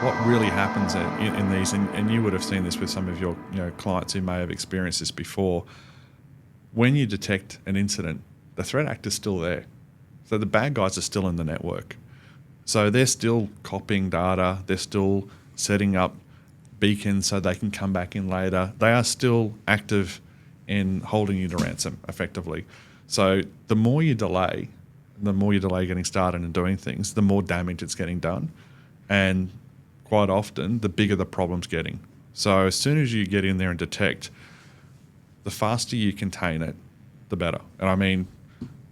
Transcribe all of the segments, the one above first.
what really happens in these, and you would have seen this with some of your clients who may have experienced this before, when you detect an incident, the threat actor's still there. So the bad guys are still in the network. So they're still copying data, they're still setting up beacons so they can come back in later. They are still active in holding you to ransom, effectively. So the more you delay getting started and doing things, the more damage it's getting done. And quite often, the bigger the problem's getting. So as soon as you get in there and detect, the faster you contain it, the better. And I mean,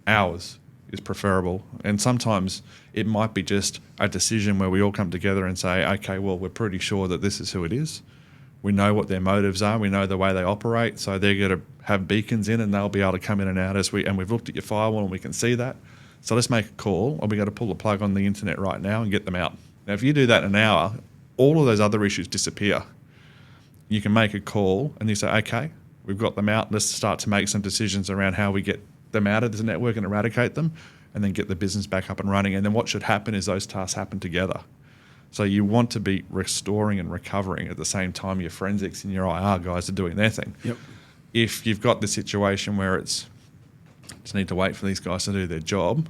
hours is preferable. And sometimes it might be just a decision where we all come together and say, okay, well, we're pretty sure that this is who it is. We know what their motives are. We know the way they operate. So they're going to have beacons in and they'll be able to come in and out and we've looked at your firewall and we can see that. So let's make a call, or we got to pull the plug on the internet right now and get them out. Now, if you do that in an hour, all of those other issues disappear. You can make a call and you say, okay, we've got them out. Let's start to make some decisions around how we get them out of this network and eradicate them, and then get the business back up and running. And then what should happen is those tasks happen together. So you want to be restoring and recovering at the same time your forensics and your IR guys are doing their thing. Yep. If you've got the situation where it's just need to wait for these guys to do their job,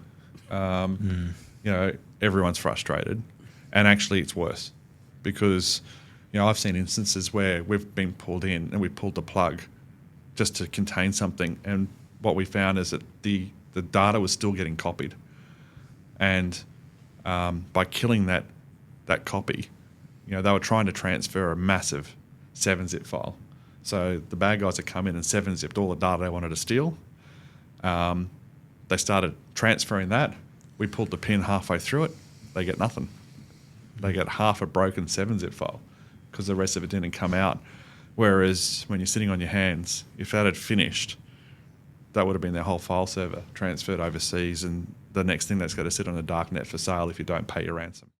everyone's frustrated. And actually it's worse because, I've seen instances where we've been pulled in and we pulled the plug just to contain something. And what we found is that the data was still getting copied. And by killing that copy, they were trying to transfer a massive 7-zip file. So the bad guys had come in and 7-zipped all the data they wanted to steal. They started transferring that. We pulled the pin halfway through it. They get nothing. They get half a broken 7-zip file because the rest of it didn't come out. Whereas when you're sitting on your hands, if that had finished, that would have been their whole file server transferred overseas, and the next thing that's got to sit on the dark net for sale if you don't pay your ransom.